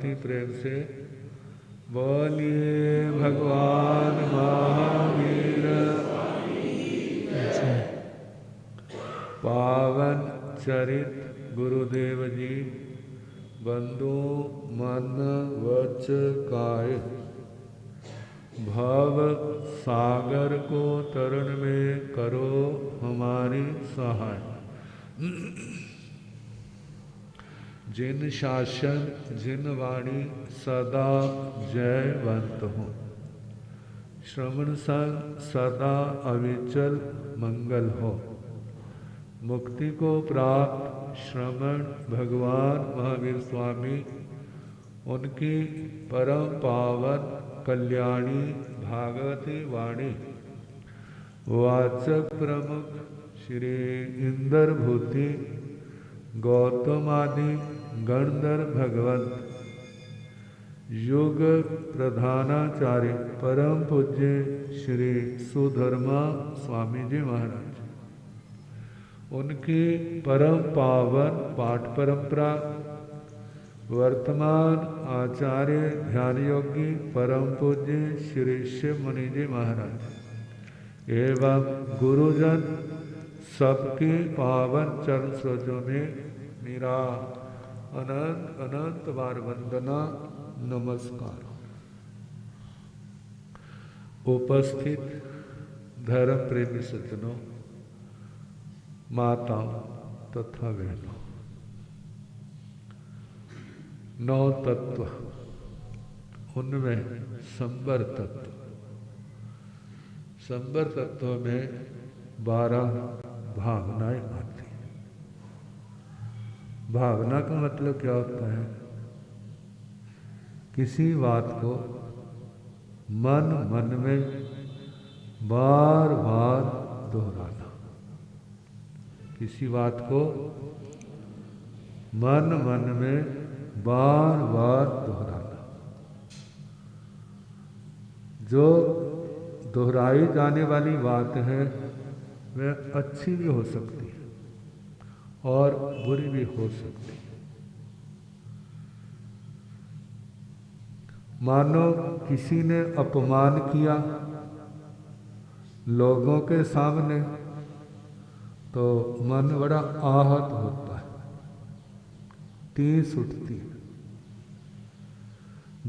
प्रेम से बोलिए भगवान महावीर जय। पावन चरित गुरुदेव जी बंधु मन वच काय, भव सागर को तरण में करो हमारी सहाय। जिन शासन जिन वाणी सदा जयवंत हो, श्रवण संग सदा अविचल मंगल हो। मुक्ति को प्राप्त श्रवण भगवान महावीर स्वामी, उनकी परम पावन कल्याणी भागवती वाणी वाचक प्रमुख श्री इंद्र भूति गौतम आदि गणधर भगवंत, युग प्रधानाचार्य परम पूज्य श्री सुधर्मा स्वामी जी महाराज, उनकी परम पावन पाठ परंपरा वर्तमान आचार्य ध्यान योगी परम पूज्य श्री शिव मुनि जी महाराज एवं गुरुजन सबके पावन चरण सरोजों में मेरा अनंत अनंत बार वंदना नमस्कार। उपस्थित धर्म प्रेमी सज्जनों, माताओं तथा बहनों, नौ तत्व, उनमें संबर तत्व, संबर तत्व में 12 भावनाएं आती। भावना का मतलब क्या होता है? किसी बात को मन में बार बार दोहराना, किसी बात को मन में बार बार दोहराना। जो दोहराई जाने वाली बात है वह अच्छी भी हो सकती है और बुरी भी हो सकती है। मानो किसी ने अपमान किया लोगों के सामने तो मन बड़ा आहत होता है, टीस उठती है।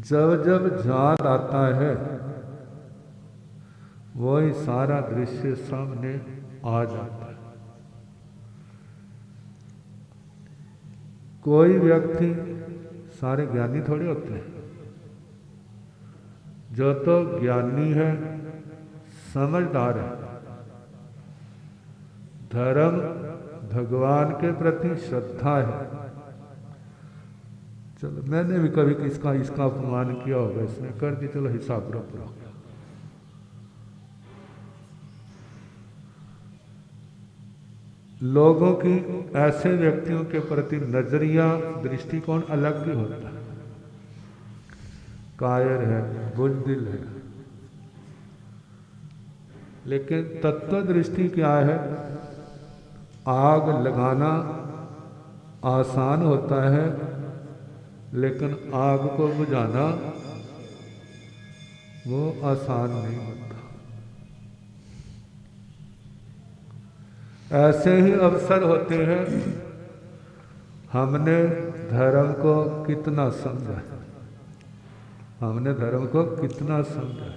जब जब याद आता है वही सारा दृश्य सामने आ जाता है। कोई व्यक्ति, सारे ज्ञानी थोड़े होते हैं, जो तो ज्ञानी है, समझदार है, धर्म भगवान के प्रति श्रद्धा है। चलो मैंने भी कभी इसका अपमान किया होगा, इसने कर दी, चलो हिसाब रख लो। लोगों की ऐसे व्यक्तियों के प्रति नजरिया दृष्टिकोण अलग भी होता है। कायर है, बुज़दिल है, लेकिन तत्व दृष्टि क्या है? आग लगाना आसान होता है, लेकिन आग को बुझाना वो आसान नहीं होता। ऐसे ही अवसर होते हैं, हमने धर्म को कितना समझा, हमने धर्म को कितना समझा,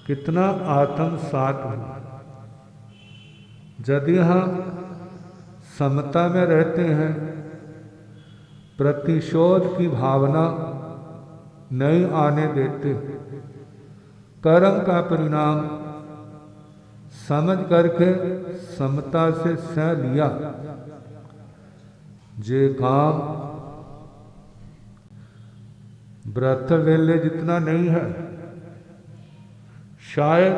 कितना आत्मसात हुआ। यदि हम समता में रहते हैं, प्रतिशोध की भावना नहीं आने देते, कर्म का परिणाम समझ करके समता से सह लिया, जे काम व्रत वेले जितना नहीं है, शायद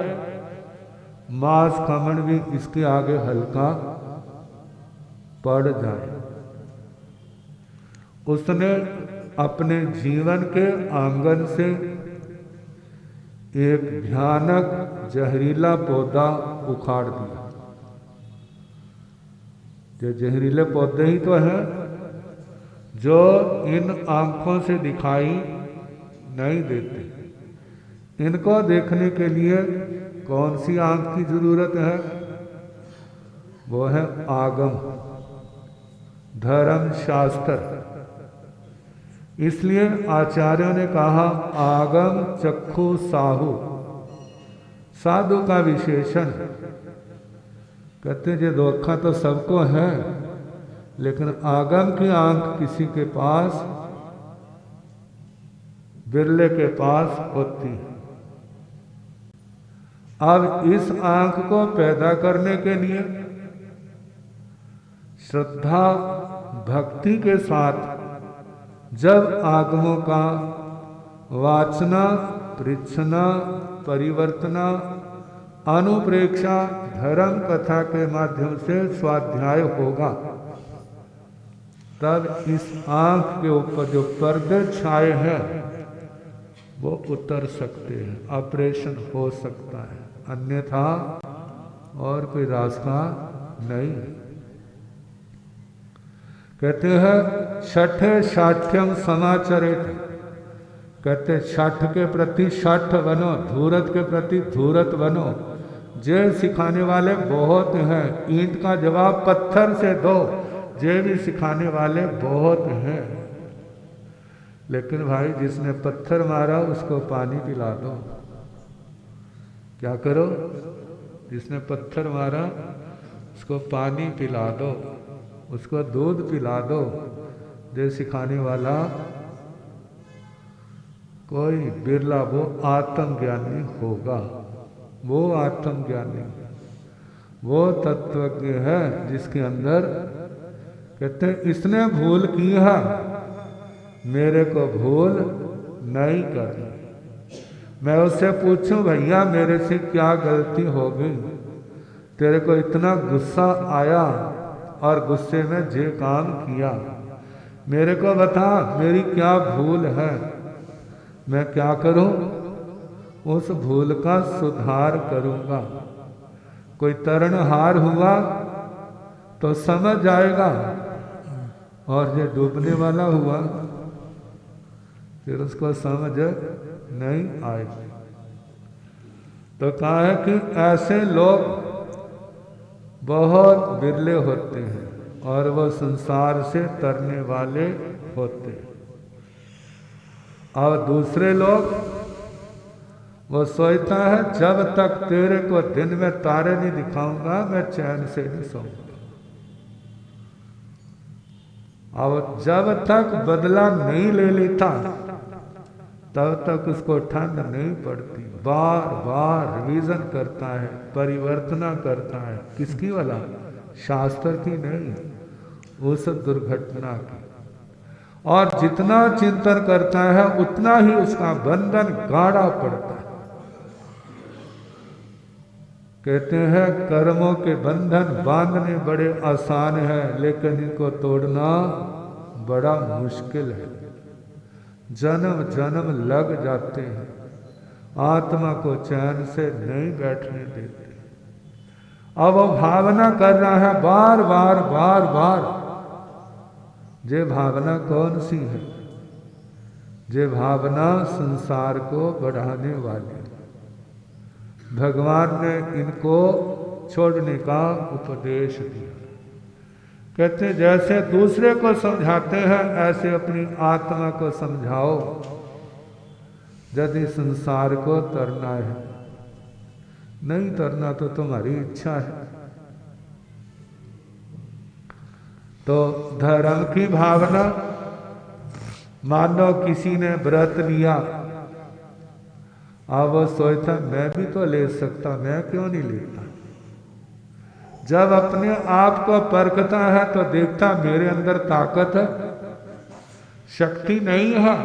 मांस खमण भी इसके आगे हल्का पड़ जाए। उसने अपने जीवन के आंगन से एक भयानक जहरीला पौधा उखाड़ दिया। ये जहरीले पौधे ही तो हैं जो इन आंखों से दिखाई नहीं देते। इनको देखने के लिए कौन सी आंख की जरूरत है? वो है आगम, धर्म शास्त्र। इसलिए आचार्यों ने कहा आगम चक्षु साहु, साधु का विशेषण। कहते जो धोखा तो सबको है, लेकिन आगम की आंख किसी के पास, बिरले के पास होती है। अब इस आंख को पैदा करने के लिए श्रद्धा भक्ति के साथ जब आगमों का वाचना, परीक्षना, परिवर्तना, अनुप्रेक्षा, धर्म कथा के माध्यम से स्वाध्याय होगा, तब इस आंख के ऊपर जो पर्दे छाए हैं वो उतर सकते हैं, ऑपरेशन हो सकता है, अन्यथा और कोई रास्ता नहीं। कहते हैं छठे शाठ्यम समाचरित। कहते छठ के प्रति छठ बनो, धूरत के प्रति धूरत बनो। जे सिखाने वाले बहुत हैं, ईंट का जवाब पत्थर से दो, जे भी सिखाने वाले बहुत हैं। लेकिन भाई जिसने पत्थर मारा उसको पानी पिला दो। क्या करो? जिसने पत्थर मारा उसको पानी पिला दो, उसको दूध पिला दो। जो सिखाने वाला कोई बिरला वो आत्मज्ञानी होगा, वो आत्मज्ञानी, वो तत्वज्ञ है जिसके अंदर कहते हैं इसने भूल की है, मेरे को भूल नहीं करनी। मैं उससे पूछूं भैया मेरे से क्या गलती हो गई, तेरे को इतना गुस्सा आया और गुस्से में जे काम किया, मेरे को बता मेरी क्या भूल है, मैं क्या करूं? उस भूल का सुधार करूंगा। कोई तरणहार हुआ तो समझ जाएगा, और जो डूबने वाला हुआ फिर उसको समझ नहीं आएगी। तो कहा है कि ऐसे लोग बहुत बिरले होते हैं और वो संसार से तरने वाले होते हैं। और दूसरे लोग वो सोचता है जब तक तेरे को दिन में तारे नहीं दिखाऊंगा मैं चैन से नहीं सोऊंगा। और जब तक बदला नहीं ले लेता तब तक उसको ठंड नहीं पड़ती। बार बार रिवीजन करता है, परिवर्तना करता है। किसकी वाला? शास्त्र की नहीं, उस दुर्घटना की। और जितना चिंतन करता है उतना ही उसका बंधन गाढ़ा पड़ता है। कहते हैं कर्मों के बंधन बांधने बड़े आसान है, लेकिन इनको तोड़ना बड़ा मुश्किल है। जन्म जन्म लग जाते हैं, आत्मा को चैन से नहीं बैठने देते। अब वो भावना कर रहा है बार बार बार बार। ये भावना कौन सी है? ये भावना संसार को बढ़ाने वाली। भगवान ने इनको छोड़ने का उपदेश दिया। कहते जैसे दूसरे को समझाते हैं ऐसे अपनी आत्मा को समझाओ। यदि संसार को तरना है, नहीं तरना तो तुम्हारी इच्छा है। तो धर्म की भावना, मानो किसी ने व्रत लिया, अब वो सोचता मैं भी तो ले सकता, मैं क्यों नहीं लेता। जब अपने आप को परखता है तो देखता मेरे अंदर ताकत है, शक्ति नहीं है।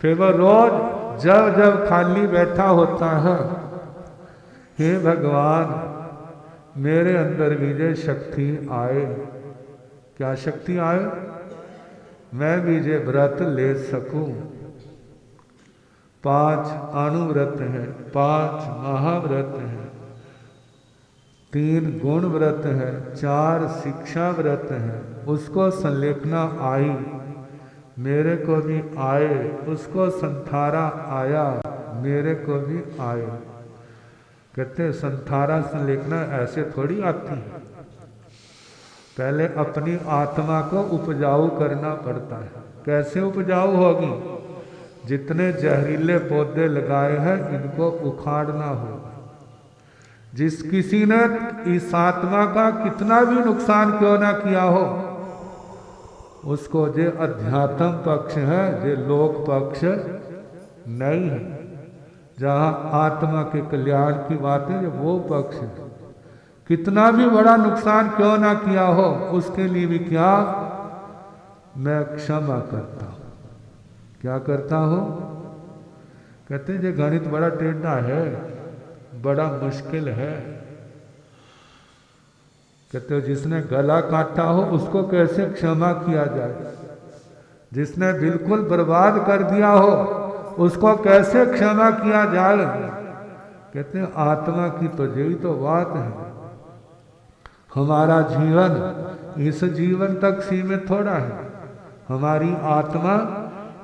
फिर वो रोज जब जब खाली बैठा होता है, हे भगवान मेरे अंदर भी ये शक्ति आए। क्या शक्ति आए? मैं भी ये व्रत ले सकूं। 5 अणुव्रत हैं, 5 महाव्रत हैं, 3 गुण व्रत है, 4 शिक्षा व्रत है, उसको संलेखना आई, मेरे को भी आए, उसको संथारा आया, मेरे को भी आए। कहते संथारा संलेखना ऐसे थोड़ी आती है, पहले अपनी आत्मा को उपजाऊ करना पड़ता है। कैसे उपजाऊ होगी? जितने जहरीले पौधे लगाए हैं इनको उखाड़ना होगा। जिस किसी ने इस आत्मा का कितना भी नुकसान क्यों ना किया हो, उसको जो अध्यात्म पक्ष है, जो लोक पक्ष नहीं है, जहाँ आत्मा के कल्याण की बात है, जो वो पक्ष है। कितना भी बड़ा नुकसान क्यों ना किया हो, उसके लिए भी क्या मैं क्षमा करता हूँ। क्या करता हूँ? कहते हैं जो गणित बड़ा टेढ़ा है, बड़ा मुश्किल है। कहते हो जिसने गला काटा हो उसको कैसे क्षमा किया जाए, जिसने बिल्कुल बर्बाद कर दिया हो उसको कैसे क्षमा किया जाए। कहते हैं आत्मा की तो यही तो बात है। हमारा जीवन इस जीवन तक सीमित थोड़ा है, हमारी आत्मा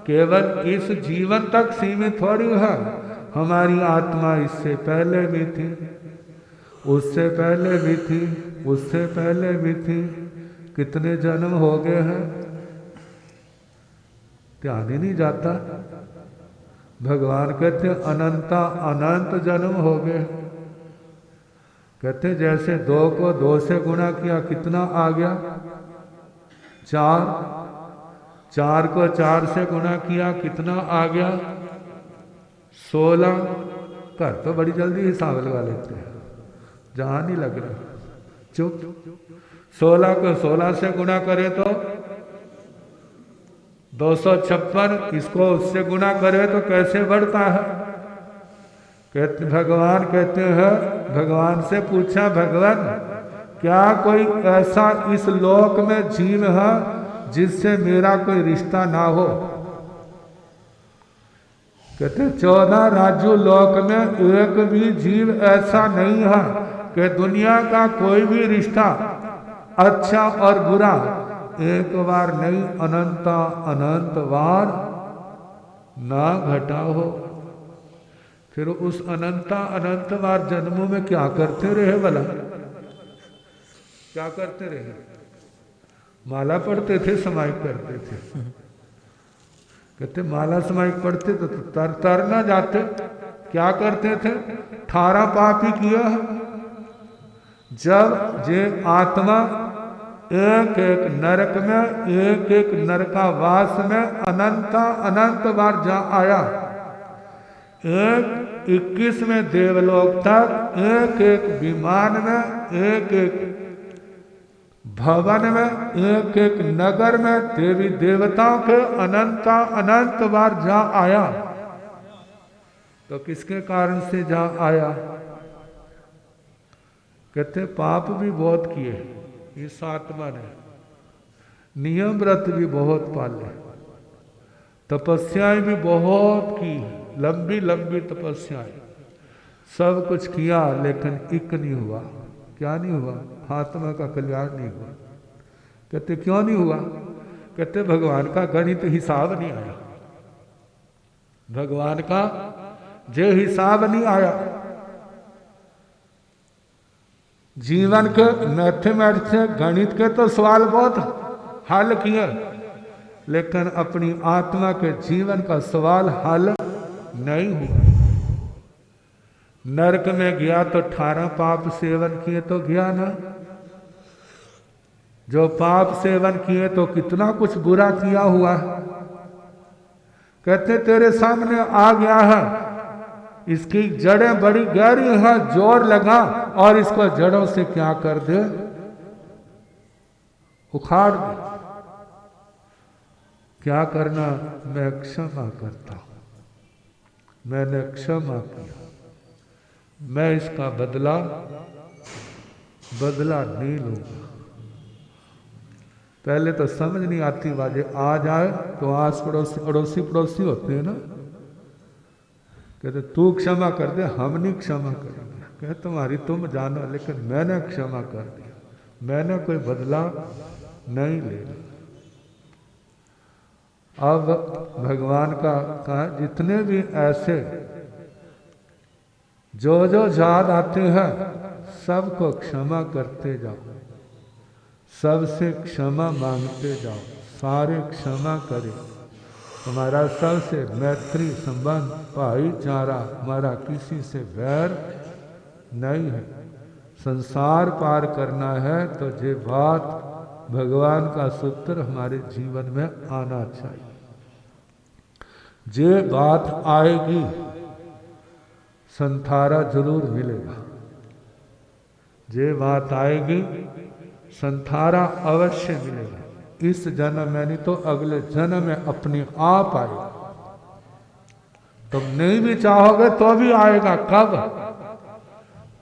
केवल इस जीवन तक सीमित थोड़ी है। हमारी आत्मा इससे पहले भी थी, उससे पहले भी थी, उससे पहले भी थी। कितने जन्म हो गए हैं ध्यान ही नहीं जाता। भगवान कहते अनंता अनंत जन्म हो गए। कहते जैसे 2 को 2 से गुणा किया कितना आ गया? 4। 4 को 4 से गुणा किया कितना आ गया? 16। कर तो बड़ी जल्दी हिसाब लगा लेते हैं, जहां नहीं लग रहा चुप। 16 को 16 से गुणा करें तो 256, इसको उससे गुणा करें तो कैसे बढ़ता है? कहते भगवान कहते हैं, भगवान से पूछा भगवान क्या कोई ऐसा इस लोक में जीव है जिससे मेरा कोई रिश्ता ना हो? कहते 14 राज्य लोक में एक भी जीव ऐसा नहीं है कि दुनिया का कोई भी रिश्ता अच्छा और बुरा एक बार नहीं अनंता अनंत बार ना घटा हो। फिर उस अनंता अनंत बार जन्मों में क्या करते रहे भला? क्या करते रहे? माला पढ़ते थे, समाहिक करते थे। कहते माला समाहिक पढ़ते तो तर ना जाते। क्या करते थे? 18 पाप ही किया। जब जे आत्मा एक एक नरक में, एक एक नरकावास में अनंता अनंत बार जा आया, एक 21 में देवलोक तक, एक एक विमान में, एक एक भवन में, एक एक नगर में देवी देवताओं के अनंता अनंत बार जा आया, तो किसके कारण से जा आया? कहते पाप भी बहुत किए इस आत्मा ने, नियम व्रत भी बहुत पाले, तपस्याएं भी बहुत की, लंबी लंबी तपस्याएं, सब कुछ किया, लेकिन एक नहीं हुआ। क्या नहीं हुआ? आत्मा का कल्याण नहीं हुआ। कहते क्यों नहीं हुआ? कहते भगवान का गणित हिसाब नहीं आया, भगवान का जो हिसाब नहीं आया। जीवन के मैथमेटिक्स गणित के तो सवाल बहुत हल किए, लेकिन अपनी आत्मा के जीवन का सवाल हल नहीं हुआ। नरक में गया तो 18 पाप सेवन किए तो गया ना। जो पाप सेवन किए तो कितना कुछ बुरा किया हुआ है। कहते तेरे सामने आ गया है, इसकी जड़ें बड़ी गहरी हैं, जोर लगा और इसको जड़ों से क्या कर दे? उखाड़ दे। क्या करना? मैं क्षमा करता हूं, मैंने क्षमा किया, मैं इसका बदला नहीं लूंगा। पहले तो समझ नहीं आती, बाजे आ जाए तो आस पड़ोसी होते हैं ना, कहते तू क्षमा कर दे, हम नहीं क्षमा करेंगे। कहे तुम्हारी तुम जानो, लेकिन मैंने क्षमा कर दिया, मैंने कोई बदला नहीं लेना। अब भगवान का कहा जितने भी ऐसे जो याद आते हैं सबको क्षमा करते जाओ, सबसे क्षमा मांगते जाओ, सारे क्षमा करें। हमारा सबसे मैत्री संबंध भाईचारा, हमारा किसी से वैर नहीं है। संसार पार करना है तो ये बात भगवान का सूत्र हमारे जीवन में आना चाहिए। ये बात आएगी संथारा जरूर मिलेगा, ये बात आएगी संथारा अवश्य मिलेगा। इस जन्म में नहीं तो अगले जन्म में अपने आप आएगा। तुम नहीं भी चाहोगे तो भी आएगा। कब?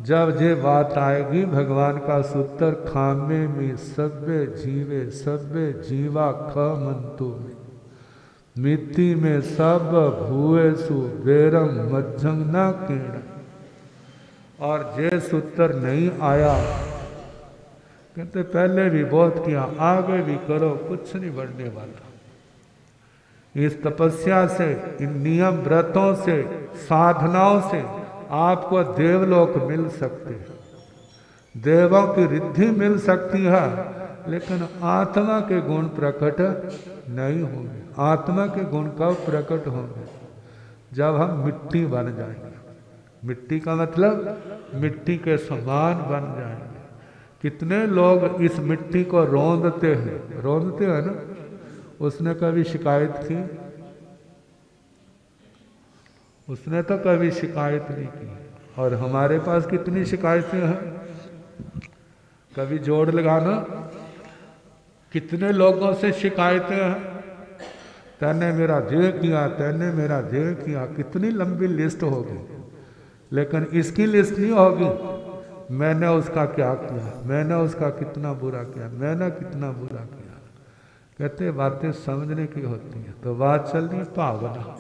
जब ये बात आएगी भगवान का सूत्र खामे में सब्बे जीवे सब्बे जीवा खमंतु में मिट्टी में सब भूएसु बेरम मध्यम न कीण। और ये सूत्र नहीं आया, कहते पहले भी बहुत किया, आगे भी करो, कुछ नहीं बढ़ने वाला। इस तपस्या से, इन नियम व्रतों से, साधनाओं से आपको देवलोक मिल सकते हैं, देवों की रिद्धि मिल सकती है, लेकिन आत्मा के गुण प्रकट नहीं होंगे। आत्मा के गुण कब प्रकट होंगे? जब हम मिट्टी बन जाएंगे। मिट्टी का मतलब मिट्टी के समान बन जाएंगे। कितने लोग इस मिट्टी को रौंदते हैं ना। उसने कभी शिकायत की? उसने तो कभी शिकायत नहीं की। और हमारे पास कितनी शिकायतें हैं। कभी जोड़ लगाना, कितने लोगों से शिकायतें हैं। तैने मेरा ये किया, तैने मेरा ये किया, कितनी लंबी लिस्ट होगी। लेकिन इसकी लिस्ट नहीं होगी, मैंने उसका क्या किया, मैंने उसका कितना बुरा किया, मैंने कितना बुरा किया। कहते बातें समझने की होती हैं। तो बात चल रही भावना।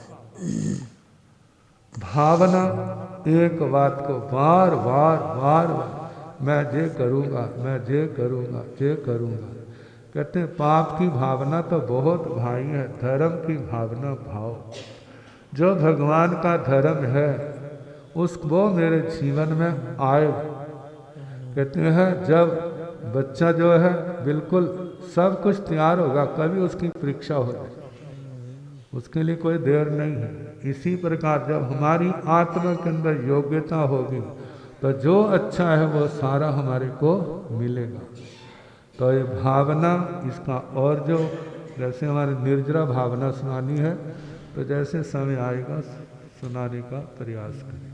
भावना एक बात को बार बार बार मैं ये करूँगा, मैं ये करूँगा, ये करूँगा। कहते हैं पाप की भावना तो बहुत भाई है, धर्म की भावना भाव। जो भगवान का धर्म है वो मेरे जीवन में आए। कहते हैं जब बच्चा जो है बिल्कुल सब कुछ तैयार होगा, कभी उसकी परीक्षा हो जाए, उसके लिए कोई देर नहीं है। इसी प्रकार जब हमारी आत्मा के अंदर योग्यता होगी तो जो अच्छा है वो सारा हमारे को मिलेगा। तो ये भावना, इसका और जो जैसे हमारे निर्जरा भावना सुनानी है, तो जैसे समय आएगा सुनाने का प्रयास करें।